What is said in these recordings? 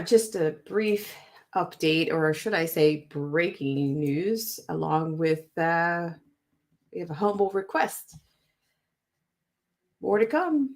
have just a brief update, or should I say breaking news, along with we have a humble request. More to come.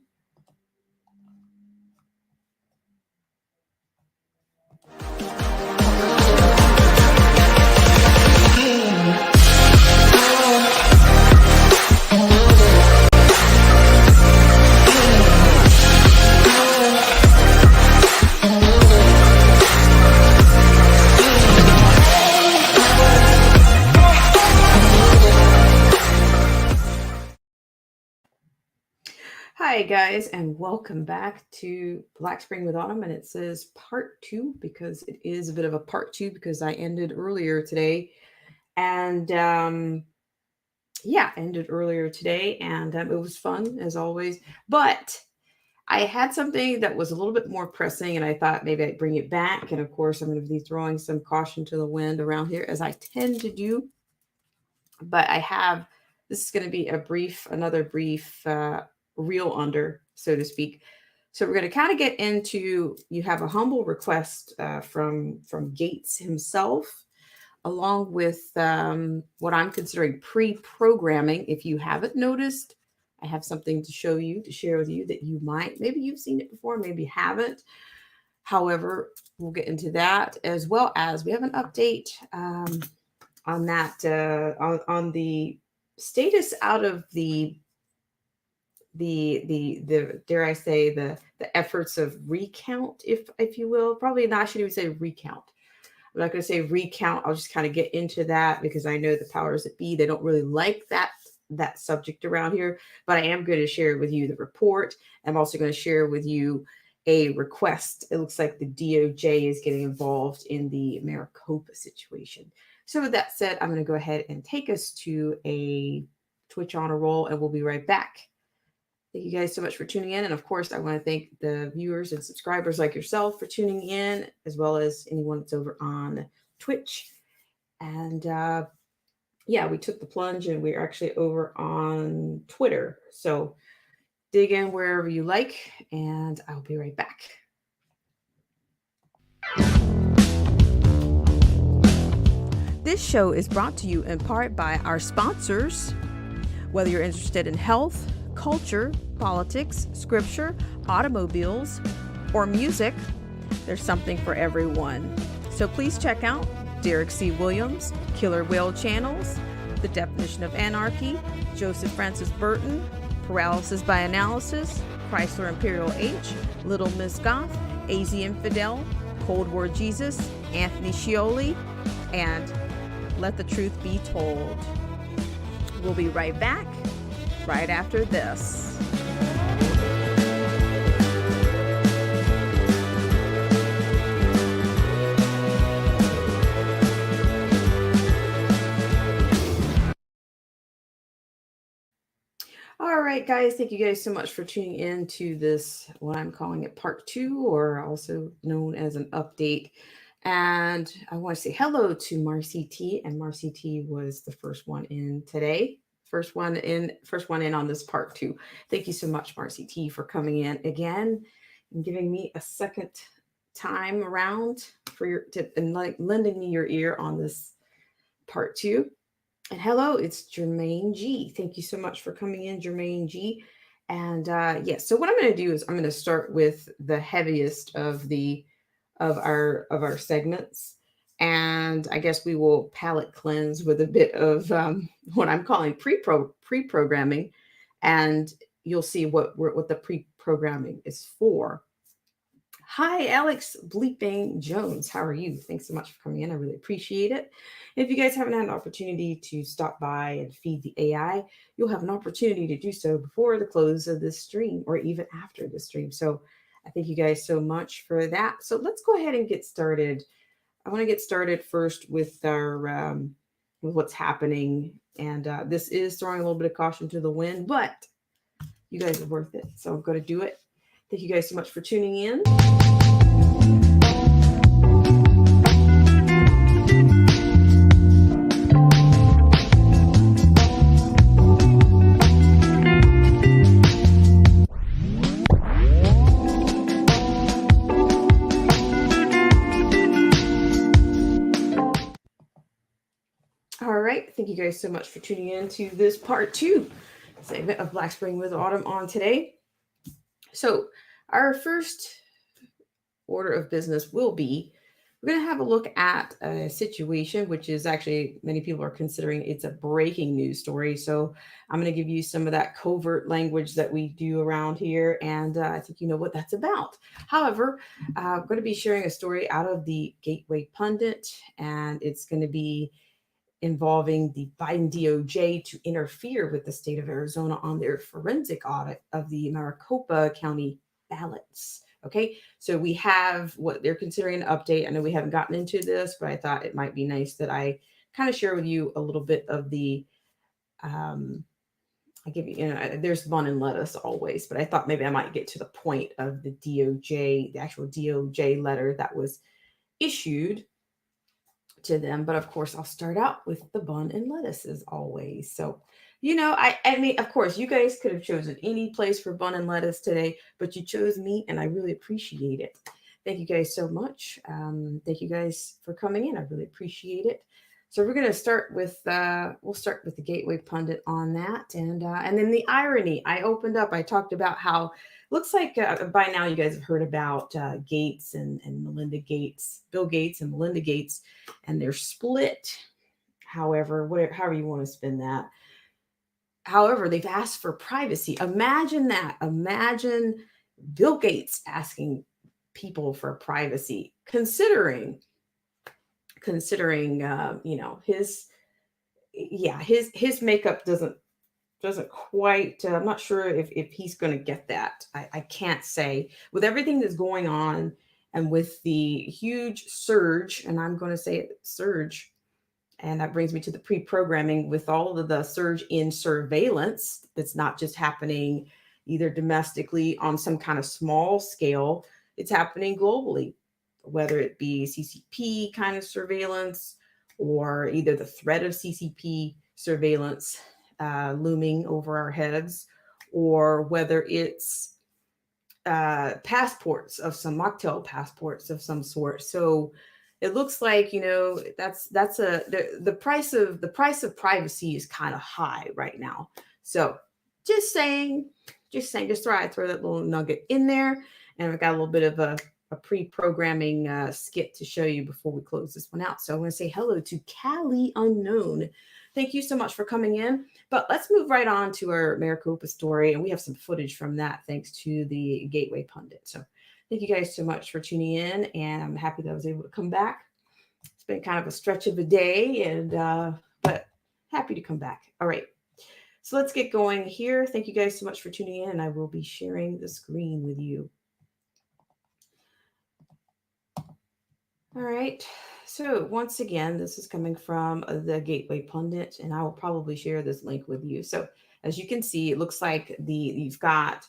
Hi, guys, and welcome back to Black Spring with Autumn. And it says part two because it is a bit of a part two because I ended earlier today. And yeah, ended earlier today. And it was fun as always. But I had something that was a little bit more pressing, and I thought maybe I'd bring it back. And of course, I'm going to be throwing some caution to the wind around here, as I tend to do. But this is going to be another brief reel under, so to speak. So we're going to kind of get into, you have a humble request from Gates himself, along with what I'm considering pre-programming. If you haven't noticed, I have something to show you, to share with you that maybe you've seen it before, maybe haven't. However, we'll get into that, as well as we have an update on that, on the status out of the dare I say the efforts of recount, if you will. Probably not, I shouldn't even say recount. I'm not going to say recount. I'll just kind of get into that because I know the powers that be, they don't really like that subject around here. But I am going to share with you the report. I'm also going to share with you a request. It looks like the DOJ is getting involved in the Maricopa situation. So with that said, I'm going to go ahead and take us to a Twitch on a roll, and we'll be right back. Thank you guys so much for tuning in. And of course, I want to thank the viewers and subscribers like yourself for tuning in, as well as anyone that's over on Twitch. And yeah, we took the plunge and we're actually over on Twitter. So dig in wherever you like, and I'll be right back. This show is brought to you in part by our sponsors. Whether you're interested in health, culture, politics, scripture, automobiles, or music, there's something for everyone. So please check out Derek C. Williams, Killer Whale Channels, The Definition of Anarchy, Joseph Francis Burton, Paralysis by Analysis, Chrysler Imperial H, Little Miss Goth, AZ Infidel, Cold War Jesus, Anthony Scioli, and Let the Truth Be Told. We'll be right back right after this. All right, guys, thank you guys so much for tuning in to this, what I'm calling it part two, or also known as an update. And I want to say hello to Marcy T. And Marcy T was the first one in today. First one in on this part two. Thank you so much, Marcy T, for coming in again and giving me a second time around lending me your ear on this part two. And hello, it's Jermaine G. Thank you so much for coming in, Jermaine G. And yes, so what I'm going to do is I'm going to start with the heaviest of our segments. And I guess we will palate cleanse with a bit of what I'm calling pre-programming, and you'll see what the pre-programming is for. Hi, Alex Bleeping Jones. How are you? Thanks so much for coming in. I really appreciate it. If you guys haven't had an opportunity to stop by and feed the AI, you'll have an opportunity to do so before the close of this stream or even after the stream. So I thank you guys so much for that. So let's go ahead and get started. I want to get started first with our with what's happening, and this is throwing a little bit of caution to the wind, but you guys are worth it, so I'm going to do it. Thank you guys so much for tuning in. guys so much for tuning in to this part 2 segment of Black Spring with Autumn on today. So, our first order of business will be we're going to have a look at a situation which is actually many people are considering it's a breaking news story. So I'm going to give you some of that covert language that we do around here, and I think you know what that's about. However, I'm going to be sharing a story out of the Gateway Pundit, and it's going to be involving the Biden DOJ to interfere with the state of Arizona on their forensic audit of the Maricopa County ballots. Okay, so we have what they're considering an update. I know we haven't gotten into this, but I thought it might be nice that I kind of share with you a little bit of the. I give you, there's bun and lettuce always, but I thought maybe I might get to the point of the DOJ, the actual DOJ letter that was issued to them. But of course, I'll start out with the bun and lettuce as always. So, I mean, of course, you guys could have chosen any place for bun and lettuce today, but you chose me, and I really appreciate it. Thank you guys so much. Thank you guys for coming in. I really appreciate it. So we're going to start with we'll start with the Gateway Pundit on that, and then the irony. I opened up. I talked about how looks like by now you guys have heard about Gates and Melinda Gates, Bill Gates and Melinda Gates, and they're split. However, however you want to spin that. However, they've asked for privacy. Imagine that. Imagine Bill Gates asking people for privacy, considering his makeup doesn't quite. I'm not sure if he's going to get that. I can't say with everything that's going on and with the huge surge, and I'm going to say it, surge. And that brings me to the pre-programming with all of the surge in surveillance that's not just happening either domestically on some kind of small scale, it's happening globally, whether it be CCP kind of surveillance or either the threat of CCP surveillance looming over our heads, or whether it's passports of some mocktail passports of some sort. So it looks like that's the price of privacy is kind of high right now. So just saying, just throw that little nugget in there, and I've got a little bit of a pre-programming skit to show you before we close this one out. So I want to say hello to Cali Unknown. Thank you so much for coming in. But let's move right on to our Maricopa story, and we have some footage from that thanks to the Gateway Pundit. So thank you guys so much for tuning in, and I'm happy that I was able to come back. It's been kind of a stretch of a day, and but happy to come back. All right, so let's get going here. Thank you guys so much for tuning in, and I will be sharing the screen with you. All right, so once again, this is coming from the Gateway Pundit, and I will probably share this link with you. So as you can see, it looks like you've got,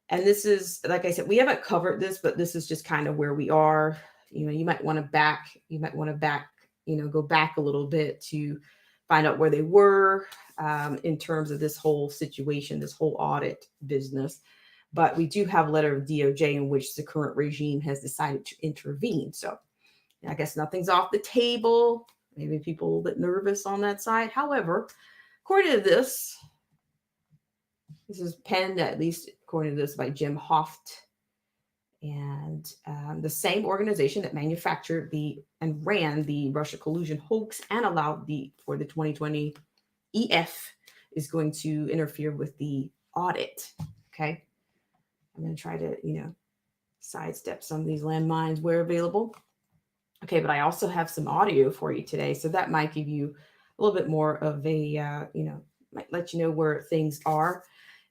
and this is, like I said, we haven't covered this, but this is just kind of where we are. You might want to go back a little bit to find out where they were in terms of this whole situation, this whole audit business. But we do have a letter of DOJ in which the current regime has decided to intervene. So I guess nothing's off the table. Maybe people a little bit nervous on that side. However, according to this is penned, at least according to this, by Jim Hoft, and the same organization that manufactured and ran the Russia collusion hoax and allowed for the 2020 EF is going to interfere with the audit. Okay, I'm going to try to sidestep some of these landmines where available. Okay, but I also have some audio for you today, so that might give you a little bit more of a might let you know where things are.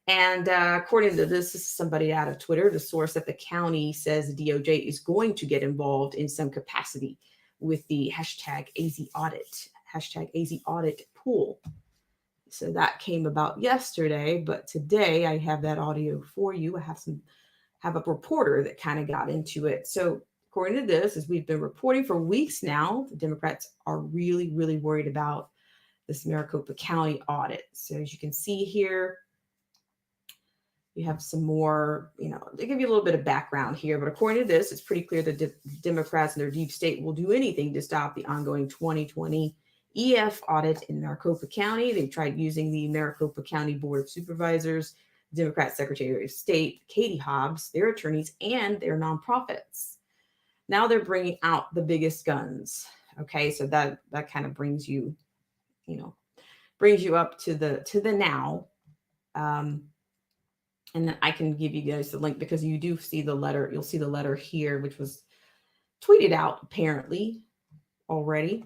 And according to this is somebody out of Twitter, the source at the county says the DOJ is going to get involved in some capacity with the hashtag AZ audit pool. So that came about yesterday, but today I have that audio for you. I have a reporter that kind of got into it. So according to this, as we've been reporting for weeks now, the Democrats are really, really worried about this Maricopa County audit. So as you can see here, you have some more, they give you a little bit of background here, but according to this, it's pretty clear that Democrats and their deep state will do anything to stop the ongoing 2020 EF audit in Maricopa County. They tried using the Maricopa County Board of Supervisors, Democrat Secretary of State Katie Hobbs, their attorneys, and their nonprofits. Now they're bringing out the biggest guns. Okay, so that kind of brings you, brings you up to the now. And I can give you guys the link because you do see the letter. You'll see the letter here, which was tweeted out apparently already.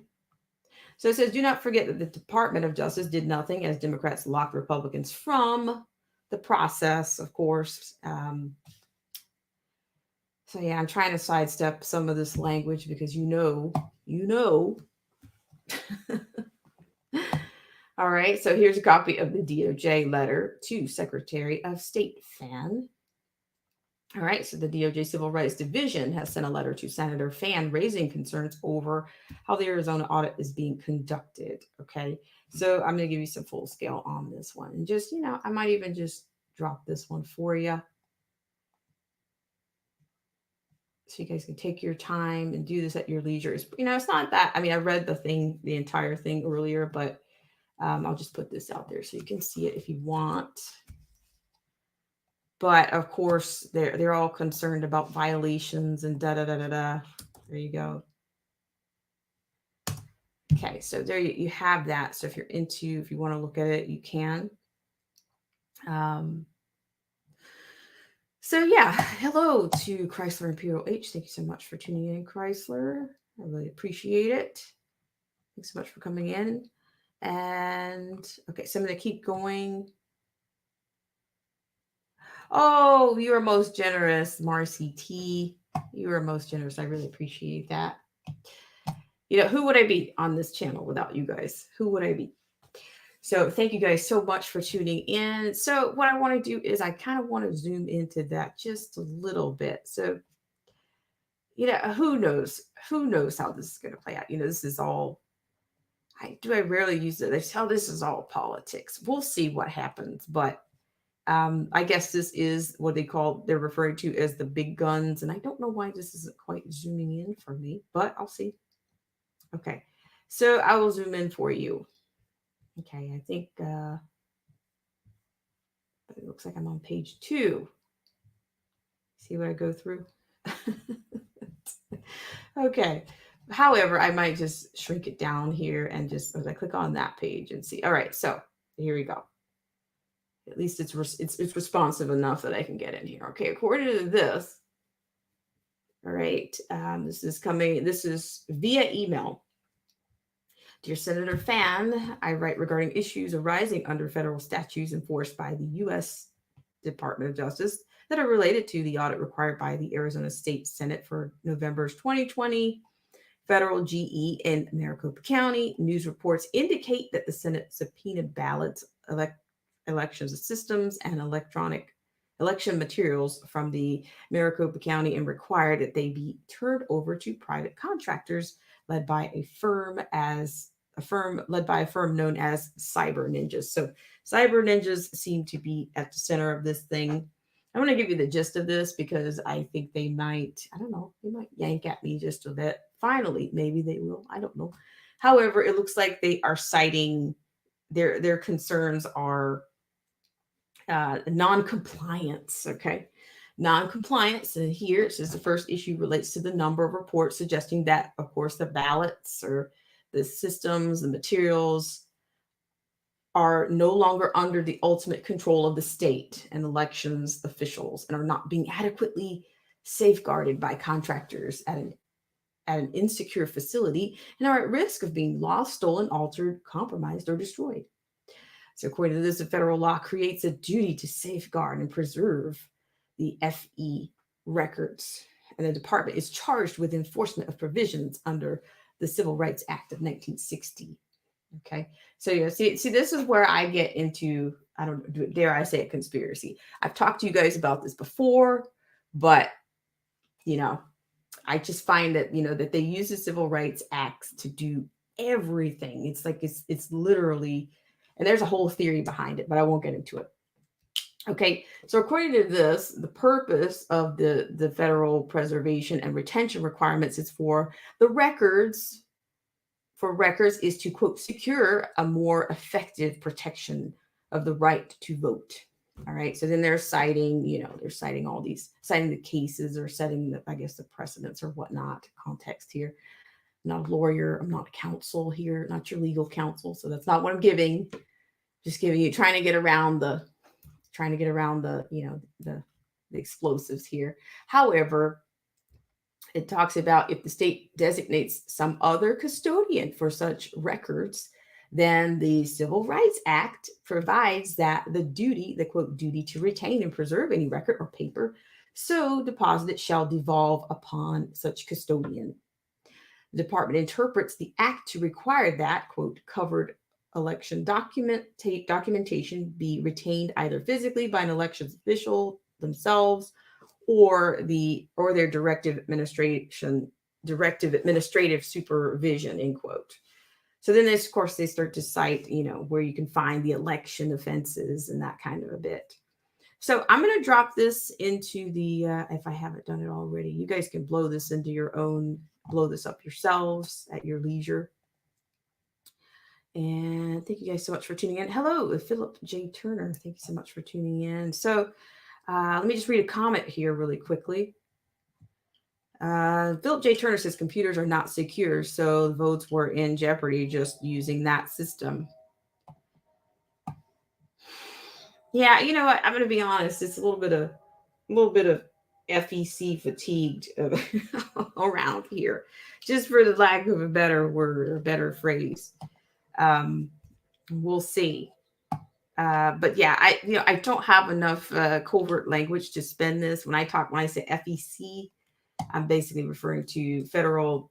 So it says, do not forget that the Department of Justice did nothing as Democrats locked Republicans from the process, of course. So yeah, I'm trying to sidestep some of this language because you know. All right, so here's a copy of the DOJ letter to Secretary of State Fann. All right, so the DOJ Civil Rights Division has sent a letter to Senator Fann raising concerns over how the Arizona audit is being conducted. Okay, so I'm going to give you some full scale on this one. And just, I might even just drop this one for you. So you guys can take your time and do this at your leisure. It's not that, I read the entire thing earlier, but I'll just put this out there so you can see it if you want. But of course, they're all concerned about violations and da da da da da. There you go. Okay, so there you have that. So if you want to look at it, you can. So yeah, hello to Chrysler Imperial H. Thank you so much for tuning in, Chrysler. I really appreciate it. Thanks so much for coming in. And okay, so I'm going to keep going. Oh, you are most generous, Marcy T. You are most generous. I really appreciate that. Who would I be on this channel without you guys? Who would I be? So thank you guys so much for tuning in. So what I want to do is I kind of want to zoom into that just a little bit. So, who knows? Who knows how this is going to play out? This is all, I rarely use it. They tell this is all politics. We'll see what happens. But I guess this is what they're referring to as the big guns. And I don't know why this isn't quite zooming in for me, but I'll see. Okay. So I will zoom in for you. Okay. I think, it looks like I'm on page 2. See what I go through? Okay. However, I might just shrink it down here and just as I click on that page and see. All right. So here we go. At least it's responsive enough that I can get in here. Okay. According to this, all right. This is via email. Dear Senator Fann, I write regarding issues arising under federal statutes enforced by the U.S. Department of Justice that are related to the audit required by the Arizona State Senate for November's 2020 federal GE in Maricopa County. News reports indicate that the Senate subpoenaed ballots, elections systems, and electronic election materials from the Maricopa County and required that they be turned over to private contractors led by a firm known as Cyber Ninjas. So Cyber Ninjas seem to be at the center of this thing. I want to give you the gist of this because I think they might yank at me just a bit. Finally, maybe they will. I don't know. However, it looks like they are citing their concerns are non-compliance. Okay. Non-compliance. And here it says the first issue relates to the number of reports suggesting that, of course, the ballots or the systems, the materials are no longer under the ultimate control of the state and elections officials and are not being adequately safeguarded by contractors at an insecure facility and are at risk of being lost, stolen, altered, compromised, or destroyed. So according to this, the federal law creates a duty to safeguard and preserve the FE records, and the department is charged with enforcement of provisions under the Civil Rights Act of 1960. Okay, so see, this is where I get into, dare I say, a conspiracy. I've talked to you guys about this before, but I just find that that they use the Civil Rights Act to do everything. It's like it's literally, and there's a whole theory behind it, but I won't get into it. Okay, so according to this, the purpose of the federal preservation and retention requirements is for the records for records is to, quote, secure a more effective protection of the right to vote. All right. So then they're citing, they're citing all these, citing the cases or setting the, I guess, the precedents or whatnot, context here. I'm not a lawyer. I'm not a counsel here, not your legal counsel. So that's not what I'm giving. Just giving you, trying to get around the, the explosives here. However, it talks about if the state designates some other custodian for such records, then the Civil Rights Act provides that the duty, the quote, duty to retain and preserve any record or paper so deposited shall devolve upon such custodian. The department interprets the act to require that, quote, covered election documentation be retained either physically by an elections official themselves or their directive administrative supervision, end quote. So then this, of course, they start to cite, where you can find the election offenses and that kind of a bit. So I'm going to drop this into the, if I haven't done it already, you guys can blow this up yourselves at your leisure. And thank you guys so much for tuning in. Hello, Philip J. Turner. Thank you so much for tuning in. So let me just read a comment here really quickly. Philip J. Turner says computers are not secure, so the votes were in jeopardy just using that system. Yeah, you know what? I'm going to be honest. It's a little bit of FEC fatigued around here, just for the lack of a better word or better phrase. We'll see. But yeah, I don't have enough covert language to spend this. When I say FEC, I'm basically referring to federal,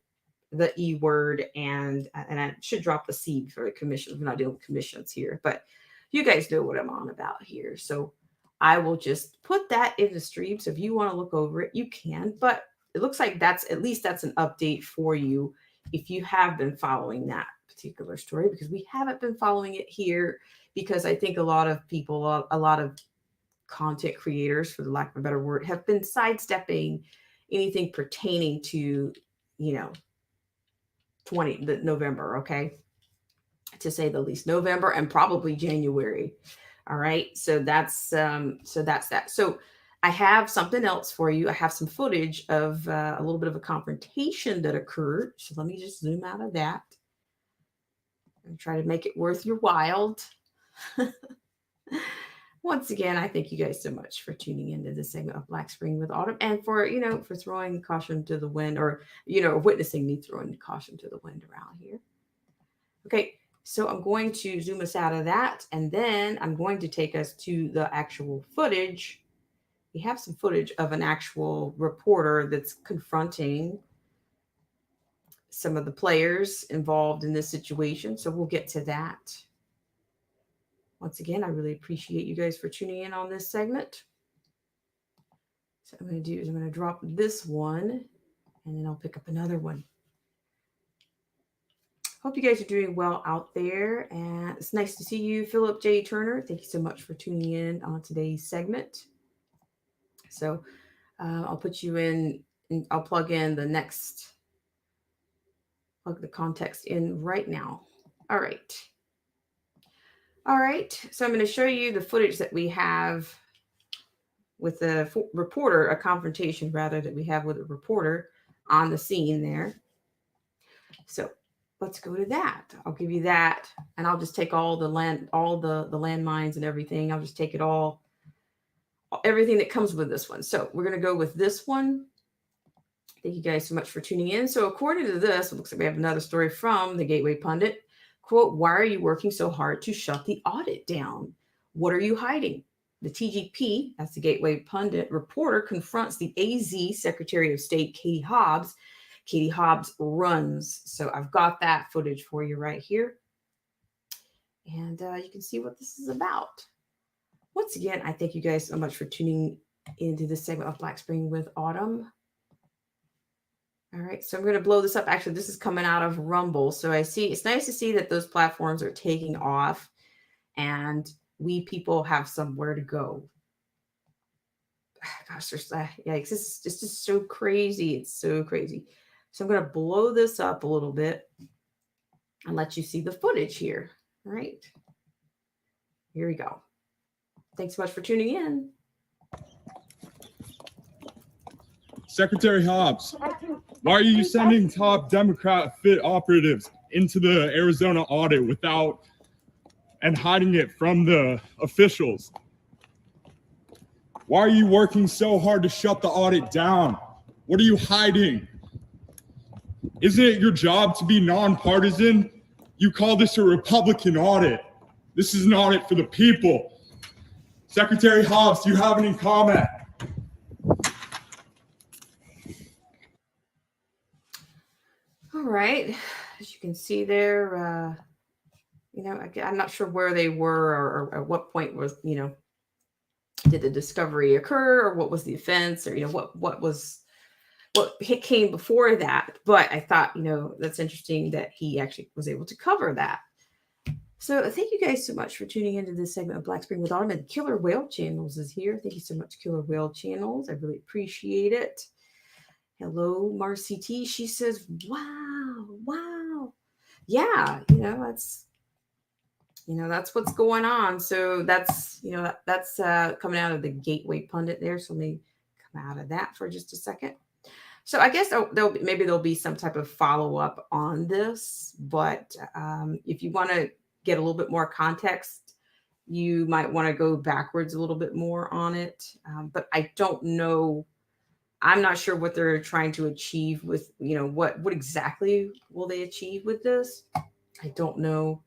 the E word, and I should drop the C for the commission. We're not dealing with commissions here, but you guys know what I'm on about here. So I will just put that in the stream. So if you want to look over it, you can. But it looks like that's an update for you if you have been following that particular story, because we haven't been following it here, because I think a lot of people, a lot of content creators, for the lack of a better word, have been sidestepping anything pertaining to, November, okay? To say the least, November and probably January. All right. So that's that. So I have something else for you. I have some footage of a little bit of a confrontation that occurred. So let me just zoom out of that and try to make it worth your while. Once again, I thank you guys so much for tuning into this segment of Black Spring with Autumn, and for throwing caution to the wind, or witnessing me throwing caution to the wind around here. Okay, so I'm going to zoom us out of that, and then I'm going to take us to the actual footage. We have some footage of an actual reporter that's confronting some of the players involved in this situation. So we'll get to that. Once again, I really appreciate you guys for tuning in on this segment. So what I'm going to do is I'm going to drop this one, and then I'll pick up another one. Hope you guys are doing well out there, and it's nice to see you, Philip J. Turner. Thank you so much for tuning in on today's segment. So I'll put you in, and I'll plug the context in right now. All right. So I'm going to show you the footage that we have with a reporter, a confrontation rather, that we have with a reporter on the scene there. So let's go to that. I'll give you that, and I'll just take all the landmines and everything. I'll just take it all, everything that comes with this one. So we're going to go with this one. Thank you guys so much for tuning in. So according to this, it looks like we have another story from the Gateway Pundit. Quote, why are you working so hard to shut the audit down? What are you hiding? The TGP, that's the Gateway Pundit reporter, confronts the AZ Secretary of State, Katie Hobbs. Katie Hobbs runs. So I've got that footage for you right here. And you can see what this is about. Once again, I thank you guys so much for tuning into this segment of Black Spring with Autumn. All right, so I'm going to blow this up. Actually, this is coming out of Rumble. So I see, it's nice to see that those platforms are taking off and we people have somewhere to go. Gosh, there's yikes. It's just so crazy. It's so crazy. So I'm going to blow this up a little bit. and let you see the footage here. All right. Here we go. Thanks so much for tuning in. Secretary Hobbs, why are you sending top Democrat fit operatives into the Arizona audit without and hiding it from the officials? Why are you working so hard to shut the audit down? What are you hiding? Isn't it your job to be nonpartisan? You call this a Republican audit. This is an audit for the people. Secretary Hobbs, do you have any comment? All right. As you can see there, I'm not sure where they were or at what point was, did the discovery occur or what was the offense or, what came before that. But I thought, that's interesting that he actually was able to cover that. So thank you guys so much for tuning into this segment of Black Spring with Autumn. And Killer Whale Channels is here. Thank you so much, Killer Whale Channels. I really appreciate it. Hello, Marcy T. She says, wow. Yeah, that's what's going on. So that's coming out of the Gateway Pundit there. So let me come out of that for just a second. So I guess there'll be some type of follow-up on this, but if you want to get a little bit more context, you might want to go backwards a little bit more on it. But I don't know. I'm not sure what they're trying to achieve with, what exactly will they achieve with this? I don't know.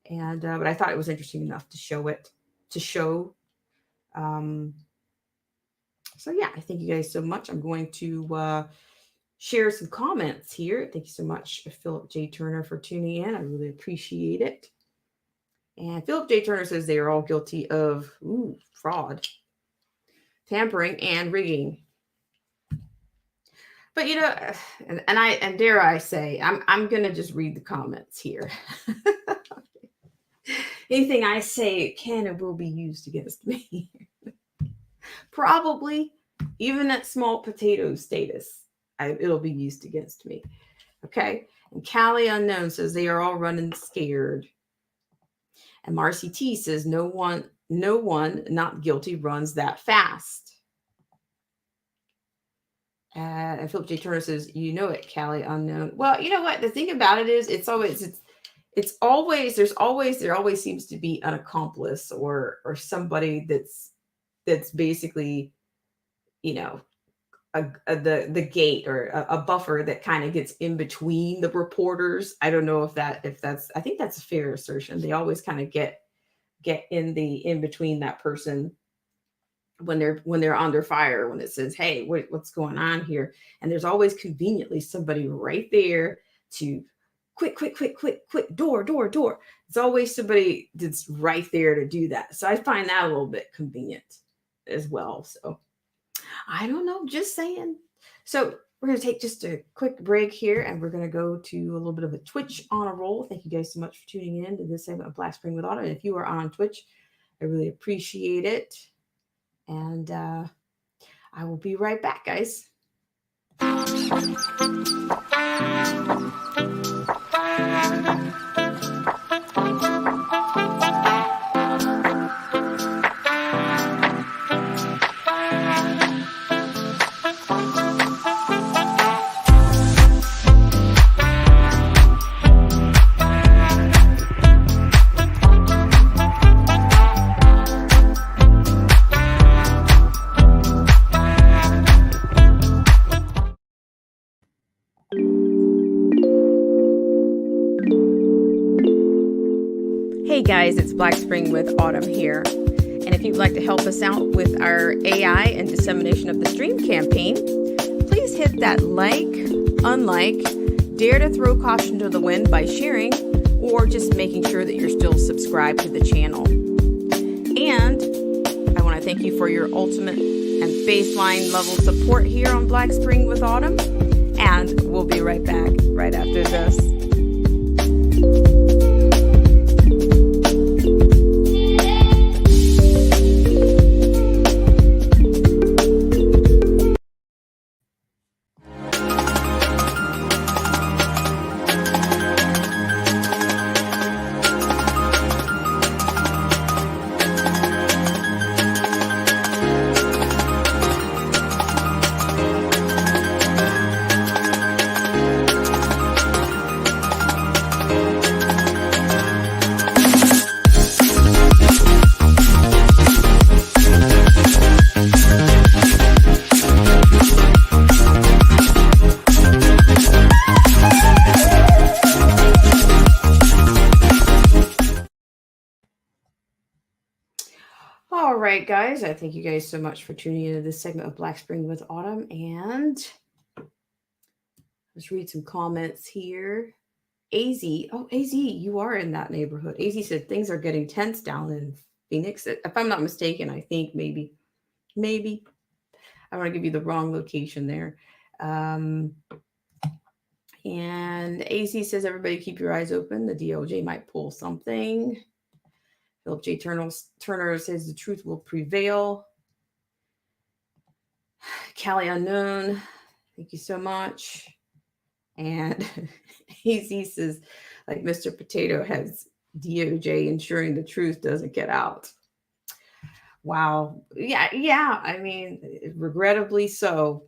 And, but I thought it was interesting enough to show. So yeah, I thank you guys so much. I'm going to share some comments here. Thank you so much, Philip J. Turner, for tuning in. I really appreciate it. And Philip J. Turner says they are all guilty of fraud, tampering, and rigging. But and dare I say, I'm gonna just read the comments here. Anything I say can and will be used against me. Probably, even at small potato status, it'll be used against me. Okay. And Callie Unknown says they are all running scared. And Marcy T says no one not guilty runs that fast. And Philip J. Turner says, Callie Unknown. Well, you know what? The thing about it is there always seems to be an accomplice or somebody that's basically, the gate or a buffer that kind of gets in between the reporters. I don't know I think that's a fair assertion. They always kind of get in between that person when they're under fire, when it says, hey, what's going on here? And there's always conveniently somebody right there to quick, door. It's always somebody that's right there to do that. So I find that a little bit convenient as well. So I don't know, just saying. So we're going to take just a quick break here and we're going to go to a little bit of a Twitch on a roll. Thank you guys so much for tuning in to this segment of Black Spring with Autumn. And if you are on Twitch, I really appreciate it. And I will be right back, guys. Hey guys, it's Black Spring with Autumn here. And if you'd like to help us out with our AI and dissemination of the stream campaign, please hit that unlike, dare to throw caution to the wind by sharing, or just making sure that you're still subscribed to the channel. And I want to thank you for your ultimate and baseline level support here on Black Spring with Autumn. And we'll be right back right after this. All right, guys. I thank you guys so much for tuning into this segment of Black Spring with Autumn. And let's read some comments here. AZ. Oh, AZ, you are in that neighborhood. AZ said things are getting tense down in Phoenix. If I'm not mistaken, I think maybe. I don't want to give you the wrong location there. And AZ says, everybody keep your eyes open. The DOJ might pull something. Philip J. Turner says the truth will prevail. Cali Unknown, thank you so much. And AZ says, like Mr. Potato has DOJ ensuring the truth doesn't get out. Wow. Yeah. I mean, regrettably so.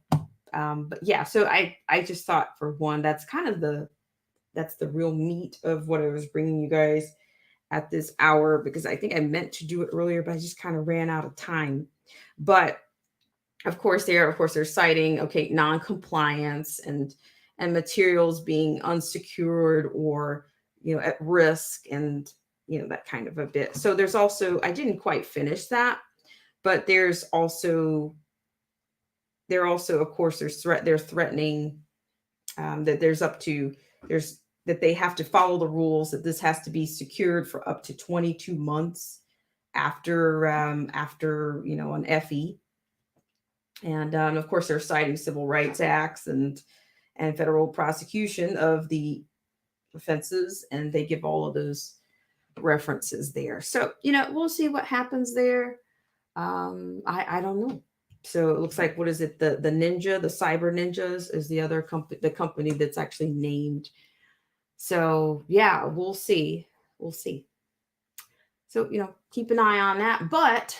But yeah, so I just thought, for one, that's the real meat of what I was bringing you guys at this hour, because I think I meant to do it earlier, but I just kind of ran out of time. But of course they're citing, okay, non-compliance and materials being unsecured or, at risk, and that kind of a bit. So there's also, I didn't quite finish that, but they're also, of course, they're threatening that that they have to follow the rules, that this has to be secured for up to 22 months after an FE. And of course, they're citing civil rights acts and federal prosecution of the offenses, and they give all of those references there. So, we'll see what happens there. I don't know. So it looks like, what is it? The Ninja, the Cyber Ninjas is the other company, the company that's actually named. So yeah, we'll see. So, keep an eye on that. But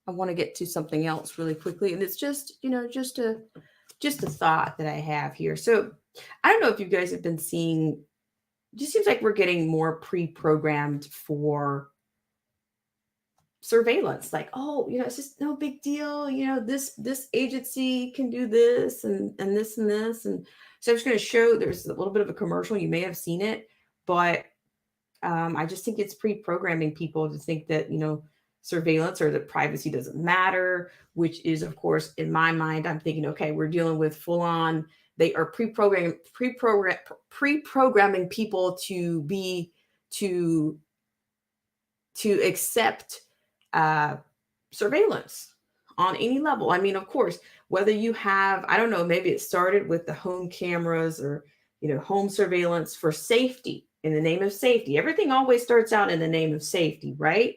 I want to get to something else really quickly. And it's just a thought that I have here. So I don't know if you guys have been seeing, it just seems like we're getting more pre-programmed for surveillance. Like, oh, it's just no big deal. This agency can do this and this and this. And so I'm just going to show, there's a little bit of a commercial. You may have seen it, but I just think it's pre-programming people to think that, surveillance or that privacy doesn't matter, which is, of course, in my mind, I'm thinking, okay, we're dealing with full on, they are pre-programming people to accept surveillance on any level. I mean, of course, whether you have, I don't know, maybe it started with the home cameras or, home surveillance for safety, in the name of safety. Everything always starts out in the name of safety, right?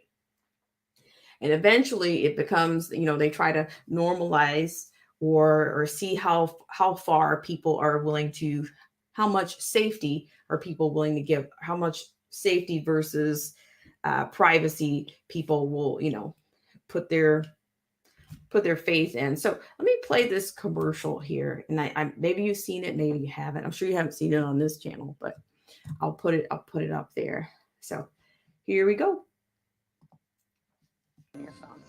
And eventually it becomes, they try to normalize or see how far people are willing to, how much safety are people willing to give, how much safety versus privacy people will, put their faith in. So let me play this commercial here. And I maybe you've seen it, maybe you haven't. I'm sure you haven't seen it on this channel, but I'll put it up there. So here we go. Your phone.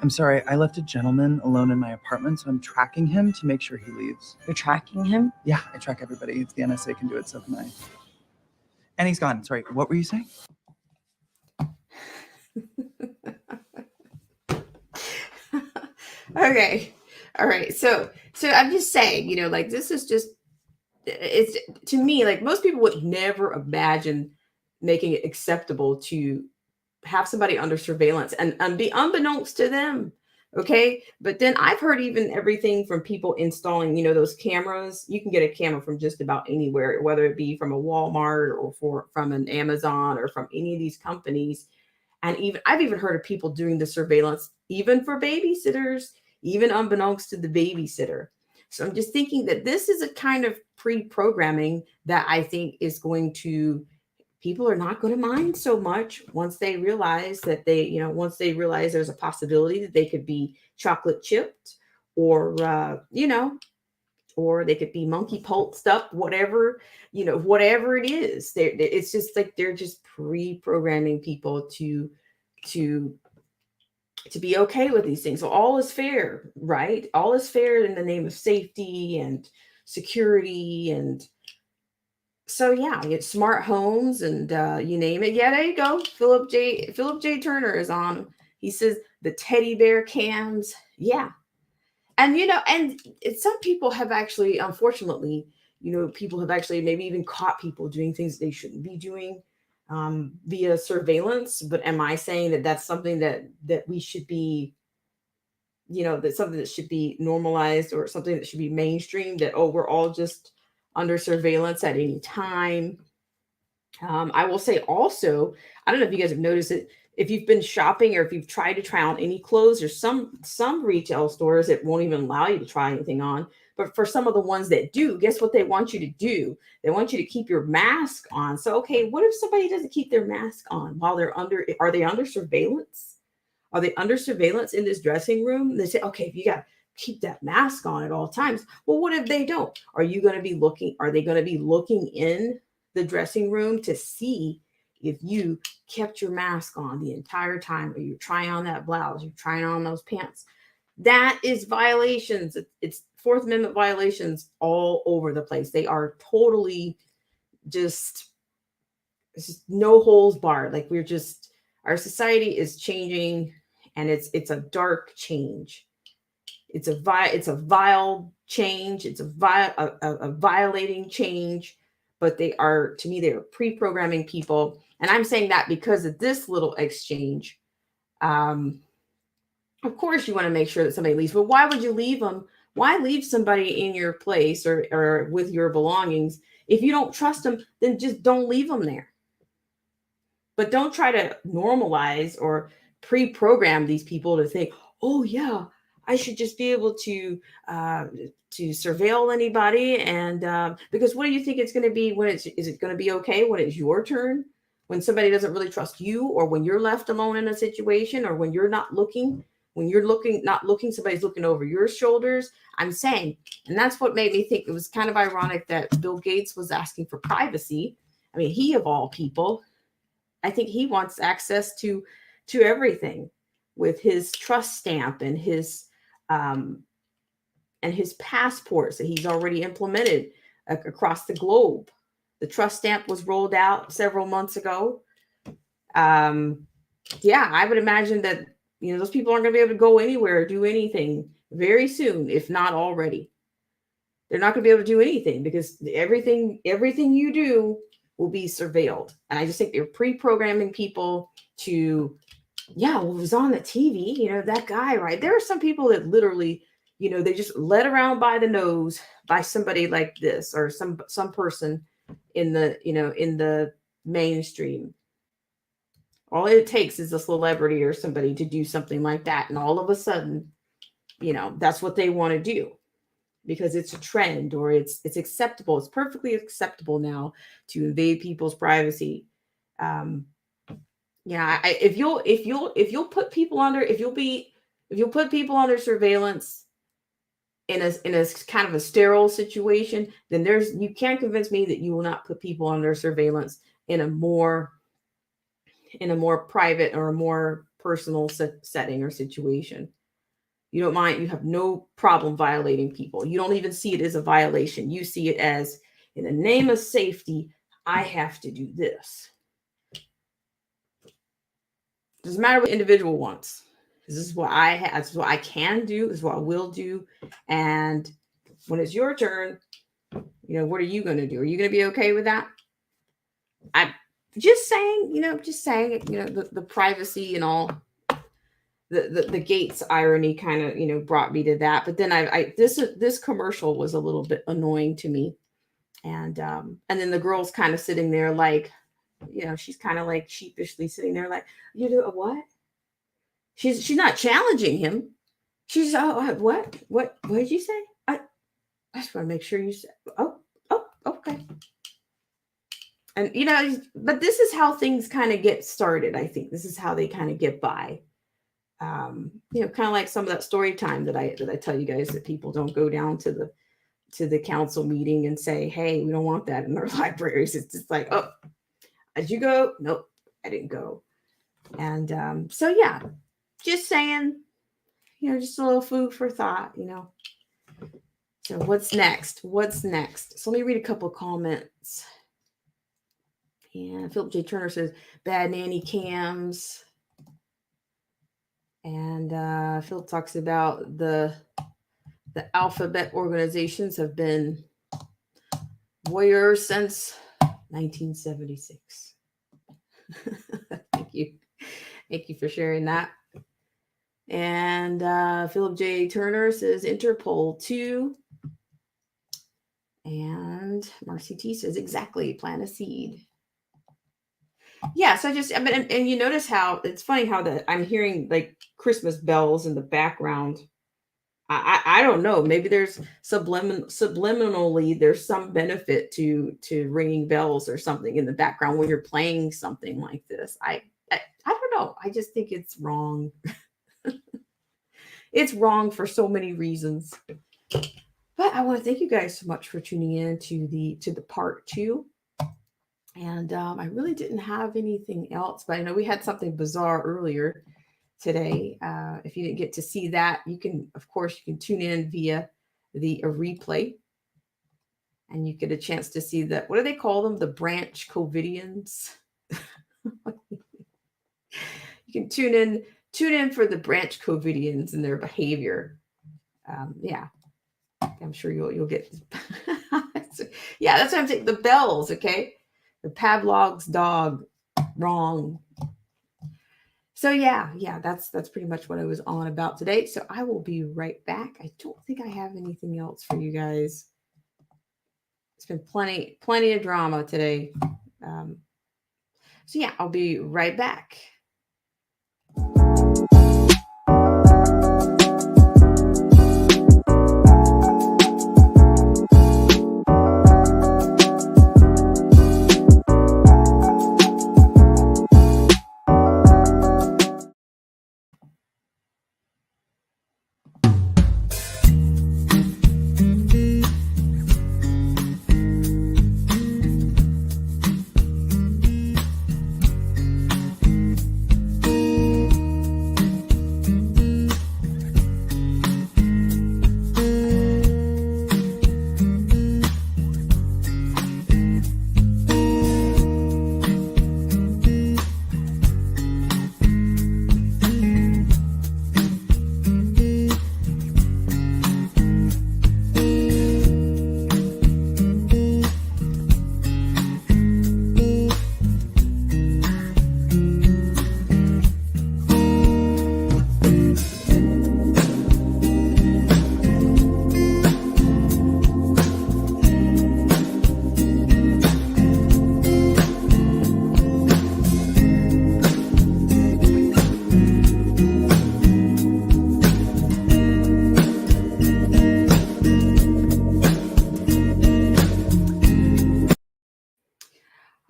I'm sorry, I left a gentleman alone in my apartment, so I'm tracking him to make sure he leaves. You're tracking him? Yeah, I track everybody. If the NSA can do it, so can I. And he's gone. Sorry, what were you saying? Okay. All right. So I'm just saying, like, this is just, it's, to me, like, most people would never imagine making it acceptable to have somebody under surveillance and be unbeknownst to them. Okay. But then I've heard even everything from people installing, those cameras. You can get a camera from just about anywhere, whether it be from a Walmart or from an Amazon or from any of these companies. And I've even heard of people doing the surveillance, even for babysitters, even unbeknownst to the babysitter. So I'm just thinking that this is a kind of pre-programming that I think is going to, people are not going to mind so much once they realize that once they realize there's a possibility that they could be chocolate chipped or, or they could be monkey pulsed up, whatever it is. It's just like they're just pre-programming people to be okay with these things. So all is fair, right? All is fair in the name of safety and security. And so, yeah, it's smart homes and you name it. Yeah, there you go. Philip J. Turner is on. He says the teddy bear cams. Yeah. And, some people have actually, unfortunately, people have actually maybe even caught people doing things they shouldn't be doing via surveillance. But am I saying that that's something that we should be, that's something that should be normalized or something that should be mainstream, that, oh, we're all just under surveillance at any time? I will say also, I don't know if you guys have noticed it. If you've been shopping or if you've tried to try on any clothes, there's some retail stores that won't even allow you to try anything on. But for some of the ones that do, guess what they want you to do? They want you to keep your mask on. So, okay, what if somebody doesn't keep their mask on while are they under surveillance? Are they under surveillance in this dressing room? They say, okay, you got to keep that mask on at all times. Well, what if they don't? Are they going to be looking in the dressing room to see if you kept your mask on the entire time, or you're trying on that blouse, you're trying on those pants? That is violations. It's Fourth Amendment violations all over the place. They are totally it's just no holes barred. Like, our society is changing, and it's a dark change. It's a vile change. It's a violating change. But they are pre-programming people. And I'm saying that because of this little exchange. Of course, you want to make sure that somebody leaves, but why would you leave them? Why leave somebody in your place or with your belongings? If you don't trust them, then just don't leave them there. But don't try to normalize or pre-program these people to think, oh yeah, I should just be able to surveil anybody. And because what do you think it's going to be is it going to be okay when it's your turn? When somebody doesn't really trust you, or when you're left alone in a situation, or when you're not looking, somebody's looking over your shoulders. I'm saying, and that's what made me think it was kind of ironic that Bill Gates was asking for privacy. I mean, he of all people, I think he wants access to everything with his trust stamp and his passports that he's already implemented across the globe. The trust stamp was rolled out several months ago. Yeah, I would imagine that those people aren't going to be able to go anywhere or do anything very soon, if not already. They're not going to be able to do anything because everything you do will be surveilled. And I just think they're pre-programming people to, it was on the TV, that guy, right? There are some people that literally, they just led around by the nose by somebody like this, or some person in the mainstream. All it takes is a celebrity or somebody to do something like that. And all of a sudden, that's what they want to do because it's a trend, or it's acceptable. It's perfectly acceptable now to invade people's privacy. If you'll put people under surveillance in a kind of a sterile situation, then you can't convince me that you will not put people under surveillance in a more private or a more personal setting or situation. You don't mind. You have no problem violating people. You don't even see it as a violation. You see it as, in the name of safety, I have to do this. Doesn't matter what the individual wants. This is what I have. This is what I can do. This is what I will do. And when it's your turn, what are you going to do? Are you going to be okay with that? I'm just saying, the privacy and all. The Gates irony kind of, brought me to that. But then this commercial was a little bit annoying to me. And then the girl's kind of sitting there like, she's kind of like sheepishly sitting there like, you do what? She's not challenging him. She's, what did you say? I just want to make sure you said, oh, okay. And, but this is how things kind of get started. I think this is how they kind of get by. Kind of like some of that story time that I tell you guys, that people don't go down to the council meeting and say, hey, we don't want that in our libraries. It's just like, oh, did you go? Nope, I didn't go. And so, yeah, just saying, just a little food for thought, So what's next? So let me read a couple of comments. And Philip J. Turner says, bad nanny cams. And Phil talks about the alphabet organizations have been warriors since 1976. Thank you. Thank you for sharing that. And Philip J. Turner says Interpol 2. And Marcy T says exactly, plant a seed. Yeah, so I mean, and you notice how it's funny how I'm hearing like Christmas bells in the background. I don't know. Maybe there's subliminally there's some benefit to ringing bells or something in the background when you're playing something like this. I don't know. I just think it's wrong. It's wrong for so many reasons. But I want to thank you guys so much for tuning in to the part 2. And I really didn't have anything else, but I know we had something bizarre earlier today. If you didn't get to see that, you can tune in via the replay, and you get a chance to see that. What do they call them? The Branch Covidians. You can tune in for the Branch Covidians and their behavior. Yeah, I'm sure you'll get. Yeah, that's what I'm saying. The bells, okay. The Pavlov's dog, wrong. So yeah, that's pretty much what I was on about today. So I will be right back. I don't think I have anything else for you guys. It's been plenty of drama today. So yeah, I'll be right back.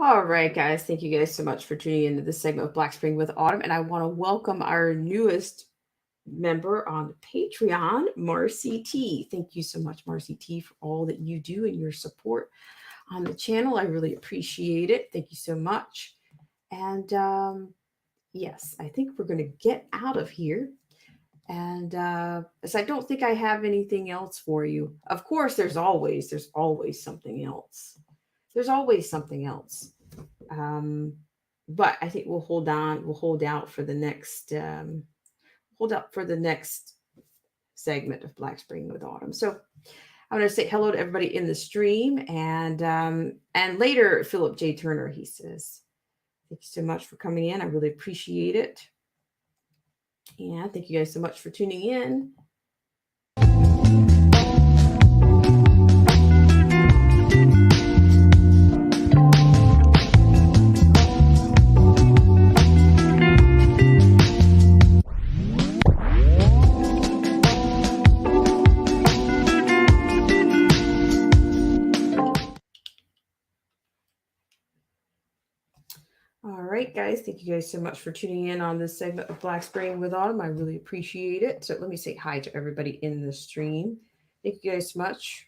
All right, guys. Thank you guys so much for tuning into this segment of Black Spring with Autumn. And I want to welcome our newest member on Patreon, Marcy T. Thank you so much, Marcy T, for all that you do and your support on the channel. I really appreciate it. Thank you so much. And yes, I think we're going to get out of here. And as I don't think I have anything else for you. Of course, there's always something else. There's always something else. But I think we'll hold out for the next segment of Black Spring with Autumn. So I'm going to say hello to everybody in the stream, and later Philip J. Turner, he says, thank you so much for coming in. I really appreciate it. And thank you guys so much for tuning in. All right, guys. Thank you guys so much for tuning in on this segment of Black Spring with Autumn. I really appreciate it. So let me say hi to everybody in the stream. Thank you guys so much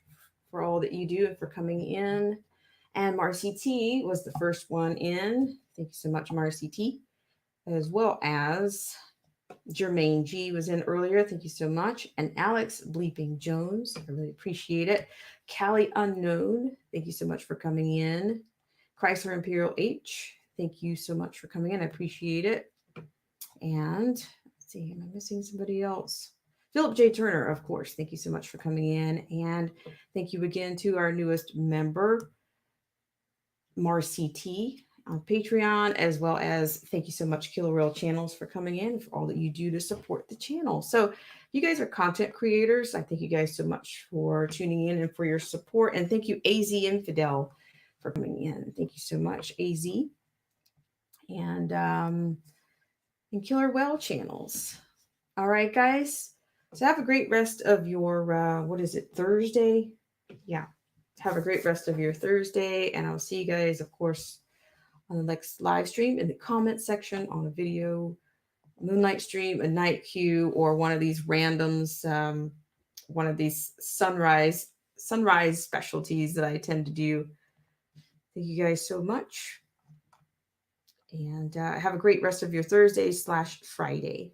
for all that you do and for coming in. And Marcy T was the first one in. Thank you so much, Marcy T. As well as Jermaine G was in earlier. Thank you so much. And Alex Bleeping Jones. I really appreciate it. Callie Unknown. Thank you so much for coming in. Chrysler Imperial H. Thank you so much for coming in. I appreciate it. And let's see, am I missing somebody else? Philip J. Turner, of course. Thank you so much for coming in. And thank you again to our newest member, Marcy T on Patreon, as well as thank you so much, Killer Whale Channels, for coming in, for all that you do to support the channel. So you guys are content creators. I thank you guys so much for tuning in and for your support. And thank you, AZ Infidel, for coming in. Thank you so much, AZ. And Killer Whale Channels. All right, guys. So have a great rest of your, what is it, Thursday? Yeah. Have a great rest of your Thursday. And I'll see you guys, of course, on the next live stream, in the comment section, on a video, Moonlight stream, a night queue, or one of these randoms, one of these sunrise specialties that I tend to do. Thank you guys so much. And have a great rest of your Thursday / Friday.